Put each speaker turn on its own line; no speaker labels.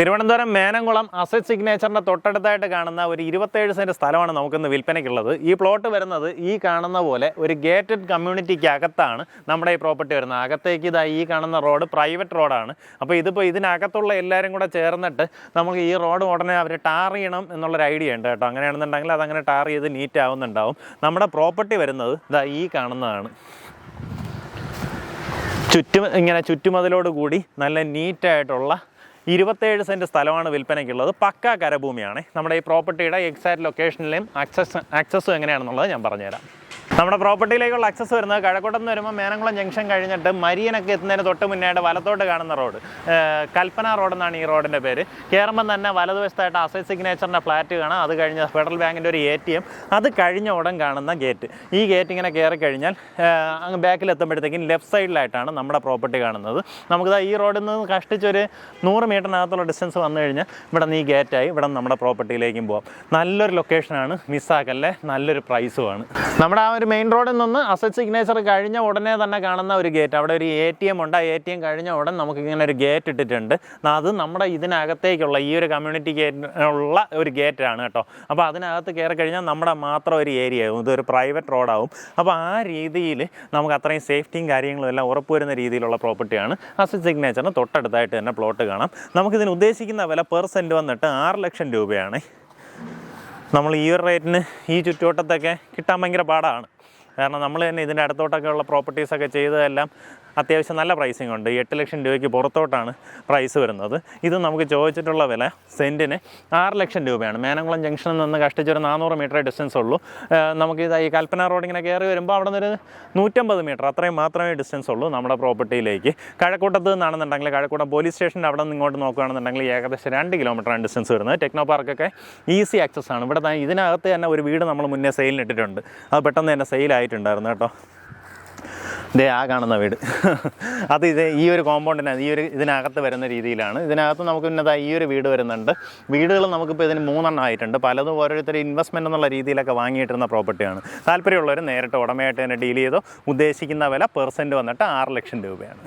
Thiruvananthapuram Menamkulam asset സിഗ്നേച്ചറിൻ്റെ തൊട്ടടുത്തായിട്ട് കാണുന്ന ഒരു 27 സെൻറ്റ് സ്ഥലമാണ് നമുക്കിന്ന് വിൽപ്പനയ്ക്കുള്ളത്. ഈ പ്ലോട്ട് വരുന്നത് ഈ കാണുന്ന പോലെ ഒരു ഗേറ്റഡ് കമ്മ്യൂണിറ്റിക്ക് അകത്താണ് നമ്മുടെ ഈ പ്രോപ്പർട്ടി വരുന്നത്. അകത്തേക്ക് ഇതാ ഈ കാണുന്ന റോഡ് പ്രൈവറ്റ് റോഡാണ്. അപ്പോൾ ഇതിപ്പോൾ ഇതിനകത്തുള്ള എല്ലാവരും കൂടെ ചേർന്നിട്ട് നമുക്ക് ഈ റോഡ് ഉടനെ അവർ ടാർ ചെയ്യണം എന്നുള്ളൊരു ഐഡിയ ഉണ്ട് കേട്ടോ. അങ്ങനെയാണെന്നുണ്ടെങ്കിൽ അതങ്ങനെ ടാർ ചെയ്ത് നീറ്റ് ആവുന്നുണ്ടാവും. നമ്മുടെ പ്രോപ്പർട്ടി വരുന്നത് ഇതാ ഈ കാണുന്നതാണ്. ചുറ്റുമതിലോട് കൂടി നല്ല നീറ്റായിട്ടുള്ള 27 സെൻറ്റ് സ്ഥലമാണ് വിൽപ്പനയ്ക്കുള്ളത്. പക്കാ കരഭൂമിയാണ്. നമ്മുടെ ഈ പ്രോപ്പർട്ടിയുടെ എക്സാക്റ്റ് ലൊക്കേഷനിലെയും ആക്സസും എങ്ങനെയാണെന്നുള്ളത് ഞാൻ പറഞ്ഞുതരാം. നമ്മുടെ പ്രോപ്പർട്ടിയിലേക്കുള്ള ആക്സസ് വരുന്നത് കഴക്കൂട്ടത്ത് നിന്ന് വരുമ്പോൾ മേനംകുളം ജംഗ്ഷൻ കഴിഞ്ഞിട്ട് മരിയനൊക്കെ എത്തുന്നതിന് തൊട്ട് മുന്നേയായിട്ട് വലത്തോട്ട് കാണുന്ന റോഡ് കൽപ്പന റോഡ് എന്നാണ് ഈ റോഡിൻ്റെ പേര്. കയറുമ്പം തന്നെ വലതുവശത്തായിട്ട് അസറ്റ് സിഗ്നേച്ചറിൻ്റെ ഫ്ലാറ്റ് കാണാം. അത് കഴിഞ്ഞ് ഫെഡറൽ ബാങ്കിൻ്റെ ഒരു ATM, അത് കഴിഞ്ഞ ഉടൻ കാണുന്ന ഗേറ്റ്. ഈ ഗേറ്റ് ഇങ്ങനെ കയറി കഴിഞ്ഞാൽ അങ്ങ് ബാക്കിൽ എത്തുമ്പോഴത്തേക്കും ലെഫ്റ്റ് സൈഡിലായിട്ടാണ് നമ്മുടെ പ്രോപ്പർട്ടി കാണുന്നത്. നമുക്കിത് ഈ റോഡിൽ നിന്ന് കഷ്ടിച്ചൊരു 100 മീറ്ററിനകത്തുള്ള ഡിസ്റ്റൻസ് വന്നു കഴിഞ്ഞാൽ ഇവിടെ നിന്ന് ഈ ഗേറ്റായി ഇവിടെ നമ്മുടെ പ്രോപ്പർട്ടിയിലേക്കും പോകാം. നല്ലൊരു ലൊക്കേഷനാണ്, മിസ്സാക്കല്ലേ. നല്ലൊരു പ്രൈസുമാണ്. നമ്മുടെ ഒരു മെയിൻ റോഡിൽ നിന്ന് അസറ്റ് സിഗ്നേച്ചർ കഴിഞ്ഞ ഉടനെ തന്നെ കാണുന്ന ഒരു ഗേറ്റ്, അവിടെ ഒരു ATM ഉണ്ട്. ആ ATM കഴിഞ്ഞ ഉടൻ നമുക്കിങ്ങനെ ഒരു ഗേറ്റ് ഇട്ടിട്ടുണ്ട്. അത് നമ്മുടെ ഇതിനകത്തേക്കുള്ള ഈ ഒരു കമ്മ്യൂണിറ്റിക്ക് ഉള്ള ഒരു ഗേറ്റാണ് കേട്ടോ. അപ്പോൾ അതിനകത്ത് കയറി കഴിഞ്ഞാൽ നമ്മുടെ മാത്രം ഒരു ഏരിയ ആവും. ഇതൊരു പ്രൈവറ്റ് റോഡാവും. അപ്പോൾ ആ രീതിയിൽ നമുക്ക് അത്രയും സേഫ്റ്റിയും കാര്യങ്ങളും എല്ലാം ഉറപ്പുവരുന്ന രീതിയിലുള്ള പ്രോപ്പർട്ടിയാണ്. അസറ്റ് സിഗ്നേച്ചറിന് തൊട്ടടുത്തായിട്ട് തന്നെ പ്ലോട്ട് കാണാം. നമുക്കിതിന് ഉദ്ദേശിക്കുന്ന വില പെർ സെൻറ്റ് വന്നിട്ട് 6 ലക്ഷം രൂപയാണ്. നമ്മൾ ഈ ഒരു റേറ്റിന് ഈ ചുറ്റുവട്ടത്തൊക്കെ കിട്ടാൻ ഭയങ്കര പാടാണ്. കാരണം നമ്മൾ തന്നെ ഇതിൻ്റെ അടുത്തോട്ടൊക്കെ ഉള്ള പ്രോപ്പർട്ടീസൊക്കെ ചെയ്തതെല്ലാം അത്യാവശ്യം നല്ല പ്രൈസിങ് ഉണ്ട്. 8 ലക്ഷം രൂപയ്ക്ക് പുറത്തോട്ടാണ് പ്രൈസ് വരുന്നത്. ഇത് നമുക്ക് ചോദിച്ചിട്ടുള്ള വില സെൻറ്റിന് 6 ലക്ഷം രൂപയാണ്. മേനംകുളം ജംഗ്ഷനിൽ നിന്ന് കഷ്ടിച്ചൊരു 400 മീറ്റർ ഡിസ്റ്റൻസ് ഉള്ളൂ. നമുക്കിത് ഈ കൽപ്പന റോഡ് ഇങ്ങനെ കയറി വരുമ്പോൾ അവിടെ നിന്നൊരു 150 മീറ്റർ അത്രയും മാത്രമേ ഡിസ്റ്റൻസ് ഉള്ളൂ നമ്മുടെ പ്രോപ്പർട്ടിയിലേക്ക്. കഴക്കൂട്ടത്ത് നിന്നാണെന്നുണ്ടെങ്കിൽ കഴക്കൂട്ടം പോലീസ് സ്റ്റേഷൻ്റെ അവിടെ നിന്ന് ഇങ്ങോട്ട് നോക്കുകയാണെന്നുണ്ടെങ്കിൽ ഏകദേശം 2 കിലോമീറ്ററാണ് ഡിസ്റ്റൻസ് വരുന്നത്. ടെക്നോ പാർക്കൊക്കെ ഈസി ആക്സസ് ആണ്. ഇവിടെ ഇതിനകത്ത് തന്നെ ഒരു വീട് നമ്മൾ മുന്നേ സെയിലിനിട്ടിട്ടുണ്ട്. അത് പെട്ടെന്ന് തന്നെ സെയിലായിട്ടുണ്ടായിരുന്നു കേട്ടോ. ഇതേ ആ കാണുന്ന വീട് അത് ഈ ഒരു കോമ്പൗണ്ടിന് ഇതിനകത്ത് വരുന്ന രീതിയിലാണ്. ഇതിനകത്ത് നമുക്ക് പിന്നെ ഈ ഒരു വീട് വരുന്നുണ്ട്. വീടുകൾ നമുക്കിപ്പോൾ ഇതിന് 3 ആയിട്ടുണ്ട്. പലതും ഓരോരുത്തർ ഇൻവെസ്റ്റ്മെൻറ്റ് എന്നുള്ള രീതിയിലൊക്കെ വാങ്ങിയിട്ടിരുന്ന പ്രോപ്പർട്ടിയാണ്. താല്പര്യമുള്ളവർ നേരിട്ട് ഉടമയായിട്ട് തന്നെ ഡീൽ ചെയ്തോ. ഉദ്ദേശിക്കുന്ന വില പെർ സെൻറ്റ് വന്നിട്ട് 6 ലക്ഷം രൂപയാണ്.